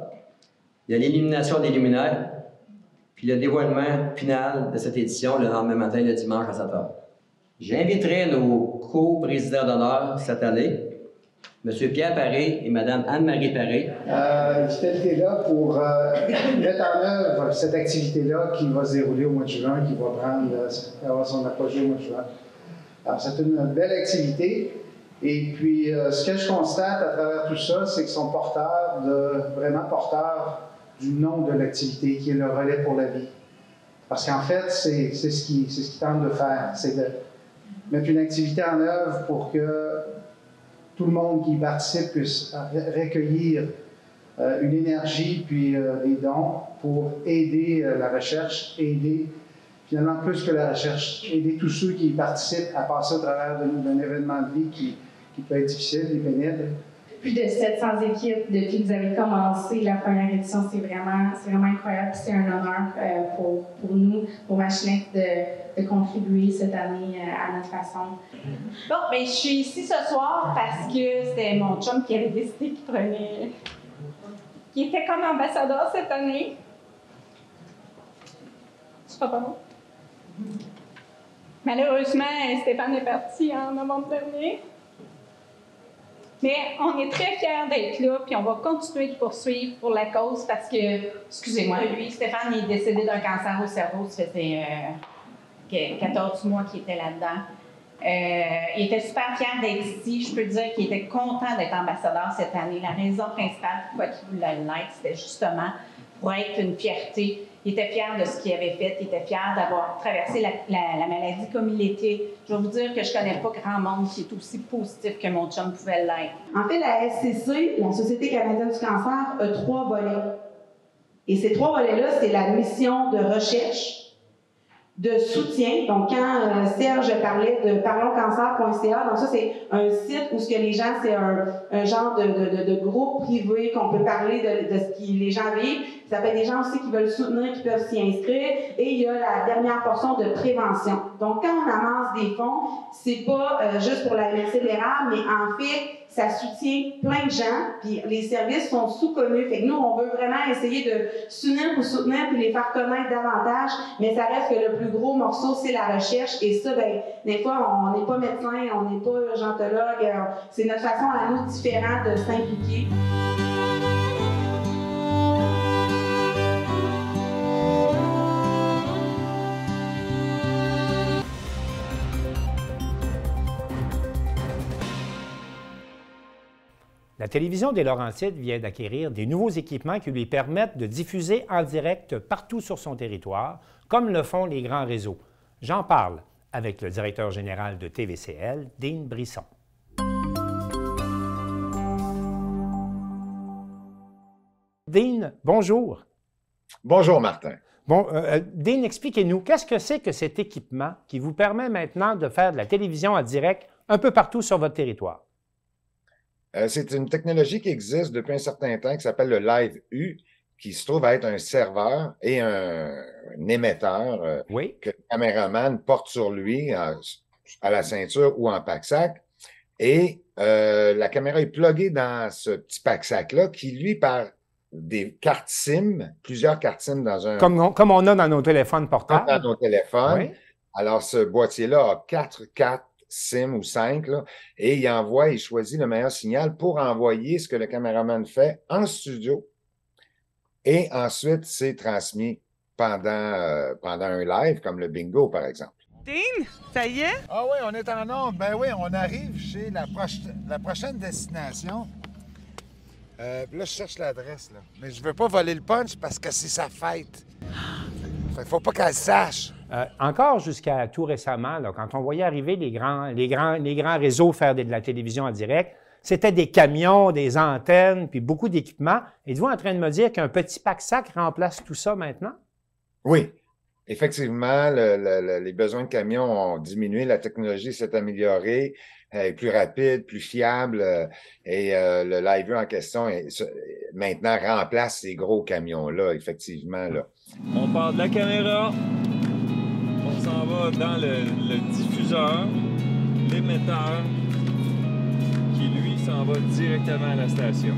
Q: il y a l'illumination des luminaires, puis le dévoilement final de cette édition le lendemain matin, le dimanche à 7 h. J'inviterai nos co-présidents d'honneur cette année, M. Pierre Paré et Mme Anne-Marie Paré.
R: J'étais là pour mettre en œuvre cette activité-là qui va se dérouler au mois de juin, qui va avoir son apogée au mois de juin. Alors, c'est une belle activité. Et puis, ce que je constate à travers tout ça, c'est qu'ils sont vraiment porteurs du nom de l'activité, qui est le relais pour la vie. Parce qu'en fait, c'est ce qu'ils tentent de faire, c'est de mettre une activité en œuvre pour que tout le monde qui y participe puisse recueillir une énergie puis des dons pour aider la recherche, aider finalement plus que la recherche, aider tous ceux qui y participent à passer au travers d'un événement de vie qui peut être difficile et pénible.
I: Plus de 700 équipes depuis que vous avez commencé la première édition. C'est vraiment incroyable. C'est un honneur pour nous, pour Machinec, de contribuer cette année à notre façon.
S: Bon, bien, je suis ici ce soir parce que c'était mon chum qui avait décidé qu'il était comme ambassadeur cette année. Je crois pas non. Malheureusement, Stéphane est parti en novembre dernier. Mais on est très fiers d'être là, puis on va continuer de poursuivre pour la cause parce que, excusez-moi, lui, Stéphane, il est décédé d'un cancer au cerveau, ça faisait 14 mois qu'il était là-dedans. Il était super fier d'être ici. Je peux dire qu'il était content d'être ambassadeur cette année. La raison principale pourquoi il voulait l'être, c'était justement pour être une fierté. Il était fier de ce qu'il avait fait. Il était fier d'avoir traversé la maladie comme il était. Je vais vous dire que je ne connais pas grand monde qui est aussi positif que mon chum pouvait l'être.
I: En fait, la SCC, la Société canadienne du cancer, a 3 volets. Et ces 3 volets-là, c'est la mission de recherche, de soutien. Donc, quand Serge parlait de parlonscancer.ca, donc ça, c'est un site où ce que les gens, c'est un genre de groupe privé qu'on peut parler de ce que les gens vivent. Ça peut être des gens aussi qui veulent soutenir, qui peuvent s'y inscrire. Et il y a la dernière portion de prévention. Donc, quand on amasse des fonds, c'est pas juste pour la MRC de l'érable, mais en fait, ça soutient plein de gens, puis les services sont sous-connus. Fait que nous, on veut vraiment essayer de s'unir pour soutenir puis les faire connaître davantage, mais ça reste que le plus gros morceau, c'est la recherche. Et ça, ben, des fois, on n'est pas médecin, on n'est pas urgentologue. C'est notre façon à nous différente de s'impliquer.
A: La télévision des Laurentides vient d'acquérir des nouveaux équipements qui lui permettent de diffuser en direct partout sur son territoire, comme le font les grands réseaux. J'en parle avec le directeur général de TVCL, Dean Brisson. Dean, bonjour.
T: Bonjour, Martin.
A: Bon, Dean, expliquez-nous, qu'est-ce que c'est que cet équipement qui vous permet maintenant de faire de la télévision en direct un peu partout sur votre territoire?
T: C'est une technologie qui existe depuis un certain temps qui s'appelle le Live U, qui se trouve à être un serveur et un émetteur que le caméraman porte sur lui à la ceinture ou en pack-sac. Et la caméra est pluguée dans ce petit pack-sac-là qui, lui, par des cartes SIM, plusieurs cartes SIM dans un...
A: Comme on a dans nos téléphones portables.
T: Dans nos téléphones. Oui. Alors, ce boîtier-là a 4 cartes SIM ou 5, là, et il choisit le meilleur signal pour envoyer ce que le caméraman fait en studio. Et ensuite, c'est transmis pendant un live, comme le bingo, par exemple.
U: Dean, ça y est?
V: Ah oui, on est en onde. Ben oui, on arrive chez la prochaine destination. Là, je cherche l'adresse, là. Mais je veux pas voler le punch parce que c'est sa fête. Fait faut pas qu'elle sache.
A: Encore jusqu'à tout récemment, là, quand on voyait arriver les grands réseaux faire de la télévision en direct, c'était des camions, des antennes, puis beaucoup d'équipements. Êtes-vous en train de me dire qu'un petit pack-sac remplace tout ça maintenant?
T: Oui. Effectivement, les besoins de camions ont diminué, la technologie s'est améliorée, est plus rapide, plus fiable, et le Live en question maintenant remplace ces gros camions-là, effectivement. Là.
W: On part de la caméra, on s'en va dans le diffuseur, l'émetteur, qui lui s'en va directement à la station.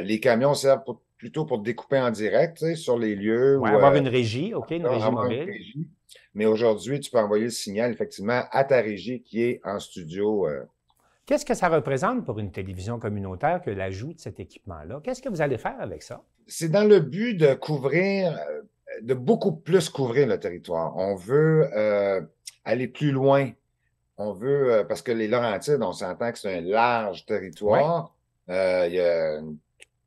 T: Les camions servent pour plutôt pour découper en direct, tu sais, sur les lieux.
A: Ouais,
T: ou,
A: avoir une régie, OK, une régie
T: avoir
A: mobile.
T: une régie. Mais aujourd'hui, tu peux envoyer le signal, effectivement, à ta régie qui est en studio.
A: Qu'est-ce que ça représente pour une télévision communautaire que l'ajout de cet équipement-là? Qu'est-ce que vous allez faire avec ça?
T: C'est dans le but de couvrir, de beaucoup plus couvrir le territoire. On veut aller plus loin. On veut, parce que les Laurentides, on s'entend que c'est un large territoire. Ouais. Il y a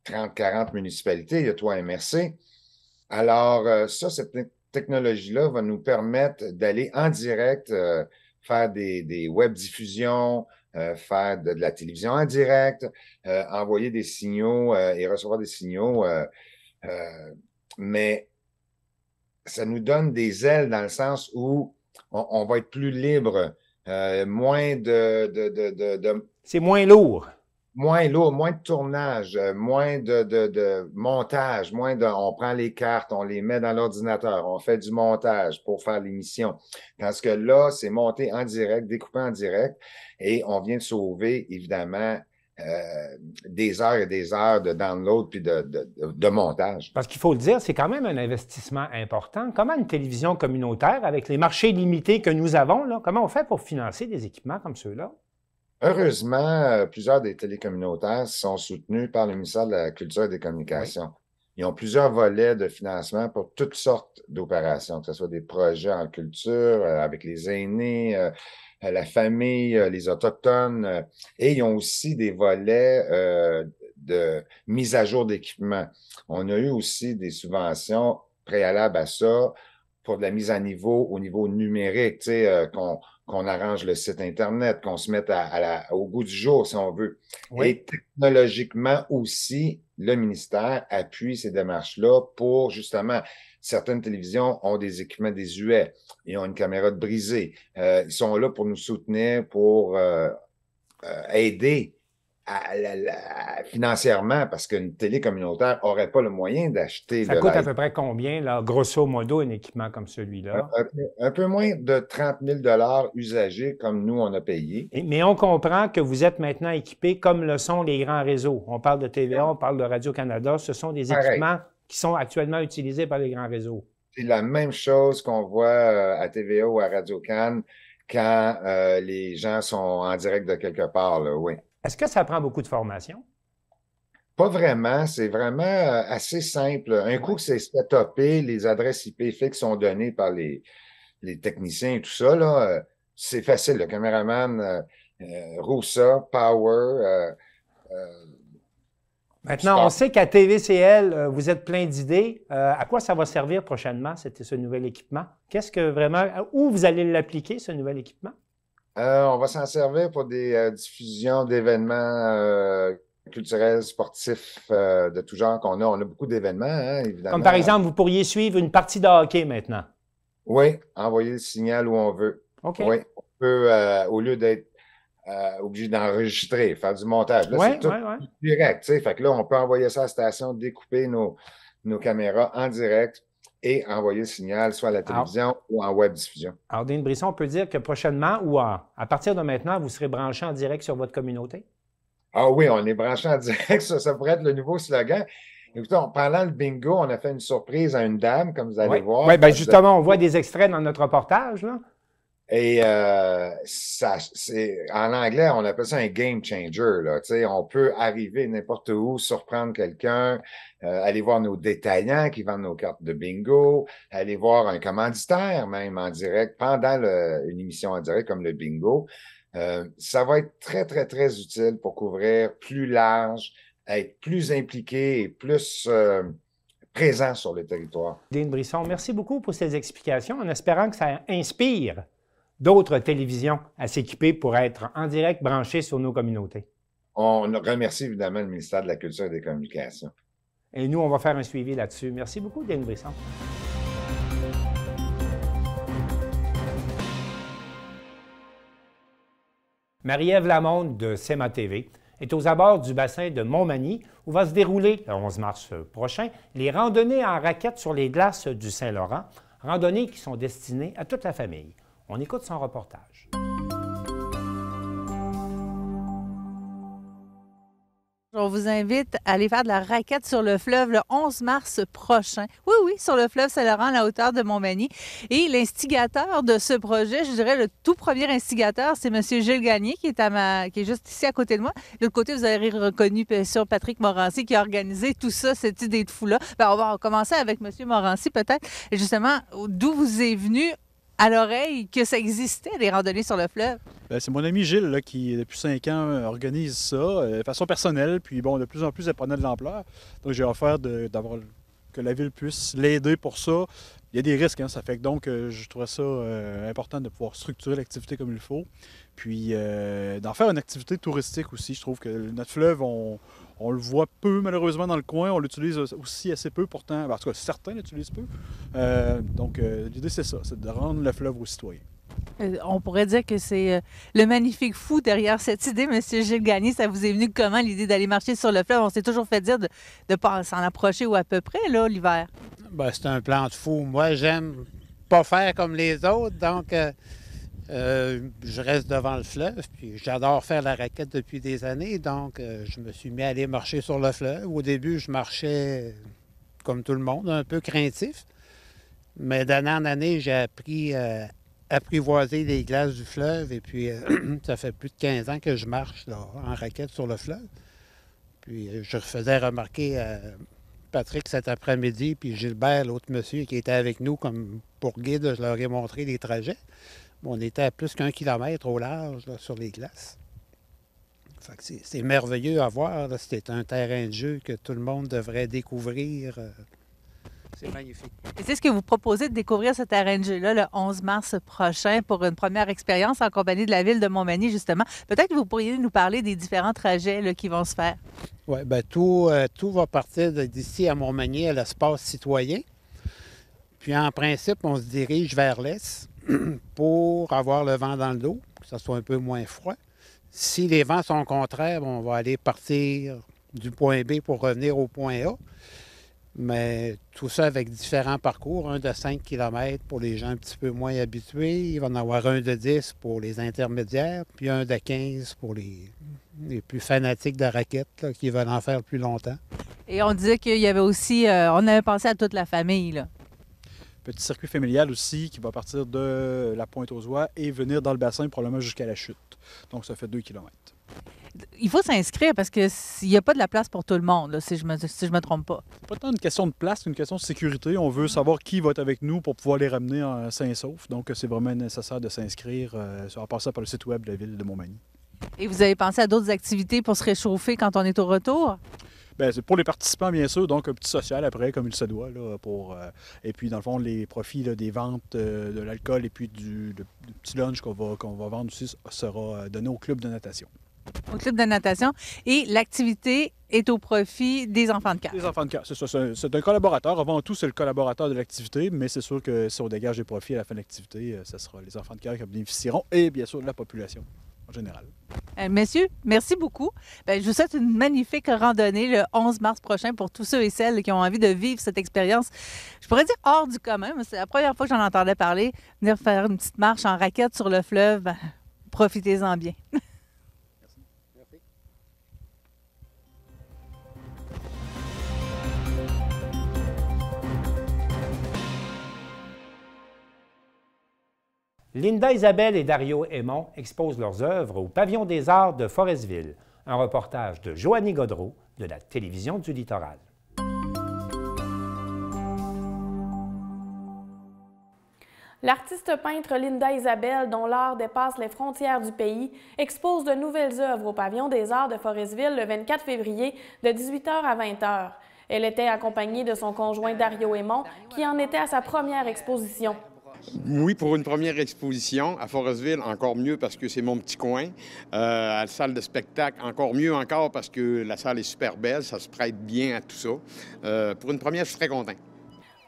T: 30-40 municipalités, il y a 3 MRC. Alors, cette technologie-là va nous permettre d'aller en direct, faire des web diffusions, faire de la télévision en direct, envoyer des signaux et recevoir des signaux. Mais ça nous donne des ailes dans le sens où on va être plus libre, moins de...
A: C'est moins lourd.
T: Moins lourd, moins de tournage, moins de montage, on prend les cartes, on les met dans l'ordinateur, on fait du montage pour faire l'émission. Tandis que là, c'est monté en direct, découpé en direct, et on vient de sauver, évidemment, des heures et des heures de download puis de montage.
A: Parce qu'il faut le dire, c'est quand même un investissement important. Comment une télévision communautaire, avec les marchés limités que nous avons, là, comment on fait pour financer des équipements comme ceux-là?
T: Heureusement, plusieurs des télécommunautaires sont soutenus par le ministère de la Culture et des Communications. Oui. Ils ont plusieurs volets de financement pour toutes sortes d'opérations, que ce soit des projets en culture, avec les aînés, la famille, les Autochtones, et ils ont aussi des volets de mise à jour d'équipement. On a eu aussi des subventions préalables à ça pour de la mise à niveau au niveau numérique, tu sais, qu'on arrange le site Internet, qu'on se mette au goût du jour, si on veut. Oui. Et technologiquement aussi, le ministère appuie ces démarches-là pour, justement, certaines télévisions ont des équipements désuets, ils ont une caméra de brisée. Ils sont là pour nous soutenir, pour aider financièrement, parce qu'une télé communautaire n'aurait pas le moyen d'acheter.
A: Ça coûte à peu près combien, là, grosso modo, un équipement comme celui-là?
T: Un peu moins de 30 000 $ usagés, comme nous, on a payé.
A: Mais on comprend que vous êtes maintenant équipés comme le sont les grands réseaux. On parle de TVA, on parle de Radio-Canada. Ce sont des équipements qui sont actuellement utilisés par les grands réseaux.
T: C'est la même chose qu'on voit à TVA ou à Radio-Can quand les gens sont en direct de quelque part, là, oui.
A: Est-ce que ça prend beaucoup de formation?
T: Pas vraiment. C'est vraiment assez simple. Un coup que c'est setupé, les adresses IP fixes sont données par les techniciens et tout ça, là, c'est facile. Le caméraman roule ça, power.
A: Maintenant, on sait qu'à TVCL, vous êtes plein d'idées. À quoi ça va servir prochainement, ce nouvel équipement? Qu'est-ce que vraiment... Où vous allez l'appliquer, ce nouvel équipement?
T: On va s'en servir pour des diffusions d'événements culturels, sportifs de tout genre qu'on a. On a beaucoup d'événements, hein, évidemment.
A: Comme par exemple, vous pourriez suivre une partie de hockey maintenant.
T: Oui, envoyer le signal où on veut.
A: OK.
T: Oui, on peut, au lieu d'être obligé d'enregistrer, faire du montage. Là, c'est tout direct. Tu sais. Fait que là, on peut envoyer ça à la station, découper nos caméras en direct et envoyer le signal soit à la télévision ou en web diffusion.
A: Alors, Dean Brisson, on peut dire que prochainement ou à partir de maintenant, vous serez branché en direct sur votre communauté?
T: Ah oui, on est branché en direct. Ça pourrait être le nouveau slogan. Écoutez, pendant le bingo, on a fait une surprise à une dame, comme vous allez voir.
A: Oui, bien justement, on voit des extraits dans notre reportage, là.
T: Et en anglais, on appelle ça un game changer. Là. On peut arriver n'importe où, surprendre quelqu'un, aller voir nos détaillants qui vendent nos cartes de bingo, aller voir un commanditaire même en direct pendant une émission en direct comme le bingo. Ça va être très, très, très utile pour couvrir plus large, être plus impliqué et plus présent sur le territoire.
A: Dean Brisson, merci beaucoup pour ces explications en espérant que ça inspire d'autres télévisions à s'équiper pour être en direct branchées sur nos communautés.
T: On remercie évidemment le ministère de la Culture et des Communications.
A: Et nous, on va faire un suivi là-dessus. Merci beaucoup, Dean Brisson. Marie-Ève Lamonde de CEMA TV est aux abords du bassin de Montmagny où va se dérouler, le 11 mars prochain, les randonnées en raquettes sur les glaces du Saint-Laurent, randonnées qui sont destinées à toute la famille. On écoute son reportage.
B: On vous invite à aller faire de la raquette sur le fleuve le 11 mars prochain. Oui, sur le fleuve Saint-Laurent, à la hauteur de Montmagny. Et l'instigateur de ce projet, je dirais le tout premier instigateur, c'est M. Gilles Gagné, qui est juste ici à côté de moi. De l'autre côté, vous avez reconnu sur Patrick Morancy, qui a organisé tout ça, cette idée de fou-là. On va commencer avec M. Morancy, peut-être. Justement, d'où vous est venu à l'oreille que ça existait, des randonnées sur le fleuve?
C: Bien, c'est mon ami Gilles là, qui, depuis 5 ans, organise ça de façon personnelle. Puis bon, de plus en plus, ça prenait de l'ampleur. Donc, j'ai offert d'avoir que la ville puisse l'aider pour ça. Il y a des risques, hein, ça fait que donc, je trouvais ça important de pouvoir structurer l'activité comme il faut. Puis, d'en faire une activité touristique aussi. Je trouve que notre fleuve, on le voit peu, malheureusement, dans le coin. On l'utilise aussi assez peu, pourtant. En tout cas, certains l'utilisent peu. Donc, l'idée, c'est ça, c'est de rendre le fleuve aux citoyens.
B: On pourrait dire que c'est le magnifique fou derrière cette idée, M. Gilles Gagné. Ça vous est venu comment, l'idée d'aller marcher sur le fleuve? On s'est toujours fait dire de pas s'en approcher ou à peu près, là, l'hiver.
D: Bien, c'est un plan de fou. Moi, j'aime pas faire comme les autres, donc je reste devant le fleuve, puis j'adore faire la raquette depuis des années, donc je me suis mis à aller marcher sur le fleuve. Au début, je marchais comme tout le monde, un peu craintif, mais d'année en année, j'ai appris à apprivoiser les glaces du fleuve, et puis ça fait plus de 15 ans que je marche là, en raquette sur le fleuve. Puis je faisais remarquer à Patrick cet après-midi, puis Gilbert, l'autre monsieur qui était avec nous comme pour guide, je leur ai montré les trajets. On était à plus qu'1 kilomètre au large là, sur les glaces. Fait que c'est merveilleux à voir. C'est un terrain de jeu que tout le monde devrait découvrir. C'est magnifique.
B: Et c'est ce que vous proposez de découvrir ce terrain de jeu-là le 11 mars prochain pour une première expérience en compagnie de la ville de Montmagny, justement. Peut-être que vous pourriez nous parler des différents trajets là, qui vont se faire.
D: Oui, bien tout va partir d'ici à Montmagny à l'espace citoyen. Puis en principe, on se dirige vers l'est pour avoir le vent dans le dos, que ça soit un peu moins froid. Si les vents sont contraires, on va aller partir du point B pour revenir au point A. Mais tout ça avec différents parcours, un de 5 km pour les gens un petit peu moins habitués. Il va en avoir un de 10 pour les intermédiaires, puis un de 15 pour les plus fanatiques de raquettes là, qui veulent en faire plus longtemps.
B: Et on disait qu'il y avait aussi, on avait pensé à toute la famille, là.
C: Petit circuit familial aussi qui va partir de la Pointe-aux-Oies et venir dans le bassin probablement jusqu'à la chute. Donc, ça fait 2 km.
B: Il faut s'inscrire parce qu'il n'y a pas de la place pour tout le monde, là, si je me trompe pas.
C: C'est pas tant une question de place, c'est une question de sécurité. On veut savoir qui va être avec nous pour pouvoir les ramener en sains et saufs. Donc, c'est vraiment nécessaire de s'inscrire en passant par le site web de la ville de Montmagny.
B: Et vous avez pensé à d'autres activités pour se réchauffer quand on est au retour?
C: Bien, c'est pour les participants, bien sûr, donc un petit social après, comme il se doit. Là, et puis, dans le fond, les profits là, des ventes de l'alcool et puis du petit lunch qu'on va vendre aussi sera donné au club de natation.
B: Au club de natation. Et l'activité est au profit des enfants de cœur.
C: Les enfants de cœur, c'est ça. C'est un collaborateur. Avant tout, c'est le collaborateur de l'activité, mais c'est sûr que si on dégage des profits à la fin de l'activité, ce sera les enfants de cœur qui en bénéficieront et bien sûr la population en général.
B: Messieurs, merci beaucoup. Bien, je vous souhaite une magnifique randonnée le 11 mars prochain pour tous ceux et celles qui ont envie de vivre cette expérience. Je pourrais dire hors du commun, mais c'est la première fois que j'en entendais parler. Venir faire une petite marche en raquette sur le fleuve, ben, profitez-en bien.
A: Linda Isabelle et Dario Aymon exposent leurs œuvres au Pavillon des Arts de Forestville. Un reportage de Joanny Godreau de la Télévision du Littoral.
X: L'artiste peintre Linda Isabelle, dont l'art dépasse les frontières du pays, expose de nouvelles œuvres au Pavillon des Arts de Forestville le 24 février de 18h à 20h. Elle était accompagnée de son conjoint Dario Aymon, qui en était à sa première exposition.
Y: Oui, pour une première exposition à Forestville, encore mieux parce que c'est mon petit coin. À la salle de spectacle, encore mieux encore parce que la salle est super belle, ça se prête bien à tout ça. Pour une première, je suis très content.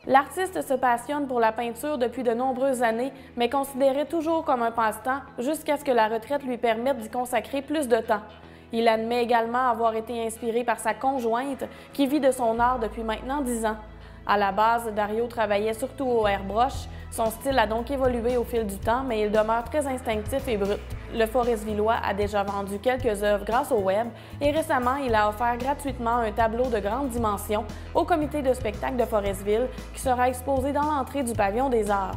X: L'artiste se passionne pour la peinture depuis de nombreuses années, mais considéré toujours comme un passe-temps jusqu'à ce que la retraite lui permette d'y consacrer plus de temps. Il admet également avoir été inspiré par sa conjointe qui vit de son art depuis maintenant 10 ans. À la base, Dario travaillait surtout au airbrush. Son style a donc évolué au fil du temps, mais il demeure très instinctif et brut. Le Forestville a déjà vendu quelques œuvres grâce au web et récemment, il a offert gratuitement un tableau de grande dimension au comité de spectacle de Forestville qui sera exposé dans l'entrée du pavillon des Arts.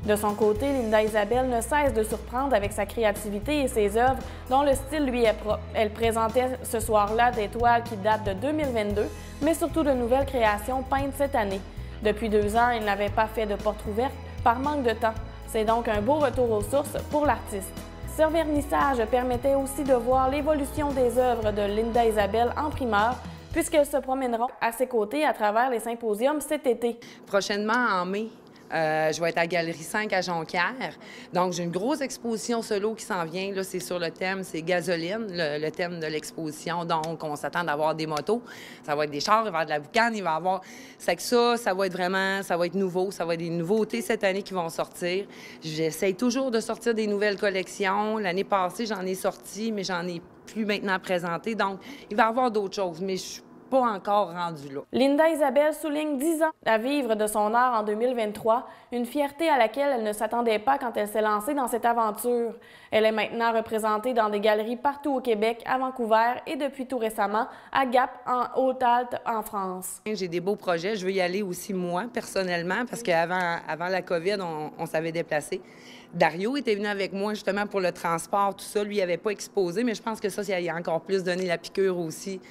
X: De son côté, Linda Isabelle ne cesse de surprendre avec sa créativité et ses œuvres dont le style lui est propre. Elle présentait ce soir-là des toiles qui datent de 2022, mais surtout de nouvelles créations peintes cette année. Depuis 2 ans, elle n'avait pas fait de porte ouverte par manque de temps. C'est donc un beau retour aux sources pour l'artiste. Ce vernissage permettait aussi de voir l'évolution des œuvres de Linda Isabelle en primeur, puisqu'elles se promèneront à ses côtés à travers les symposiums cet été.
E: Prochainement, en mai, je vais être à Galerie 5 à Jonquière. Donc, j'ai une grosse exposition solo qui s'en vient. Là, c'est sur le thème, c'est gasoline, le thème de l'exposition. Donc, on s'attend d'avoir des motos. Ça va être des chars, il va y avoir de la boucane, il va y avoir... C'est que ça va être vraiment, ça va être nouveau. Ça va être des nouveautés cette année qui vont sortir. J'essaie toujours de sortir des nouvelles collections. L'année passée, j'en ai sorti, mais j'en ai plus maintenant présenté. Donc, il va y avoir d'autres choses, mais je suis pas encore rendu là.
X: Linda Isabelle souligne 10 ans à vivre de son art en 2023, une fierté à laquelle elle ne s'attendait pas quand elle s'est lancée dans cette aventure. Elle est maintenant représentée dans des galeries partout au Québec, à Vancouver et depuis tout récemment à Gap, en Haute-Alte, en France.
E: J'ai des beaux projets. Je veux y aller aussi moi, personnellement, parce qu'avant la COVID, on s'avait déplacé. Dario était venu avec moi justement pour le transport, tout ça. Lui, il n'avait pas exposé, mais je pense que ça a encore plus donné la piqûre aussi.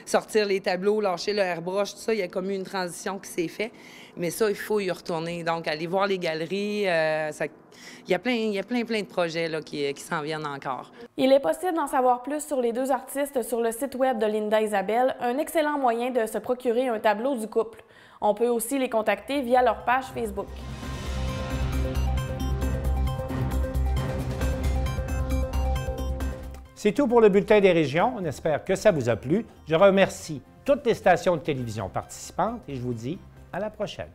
E: Sortir les tableaux, lâcher le airbrush, tout ça, il y a comme eu une transition qui s'est faite. Mais ça, il faut y retourner. Donc, aller voir les galeries, il y a plein de projets là, qui s'en viennent encore.
X: Il est possible d'en savoir plus sur les 2 artistes sur le site web de Linda Isabelle, un excellent moyen de se procurer un tableau du couple. On peut aussi les contacter via leur page Facebook.
A: C'est tout pour le Bulletin des régions. On espère que ça vous a plu. Je remercie toutes les stations de télévision participantes et je vous dis à la prochaine.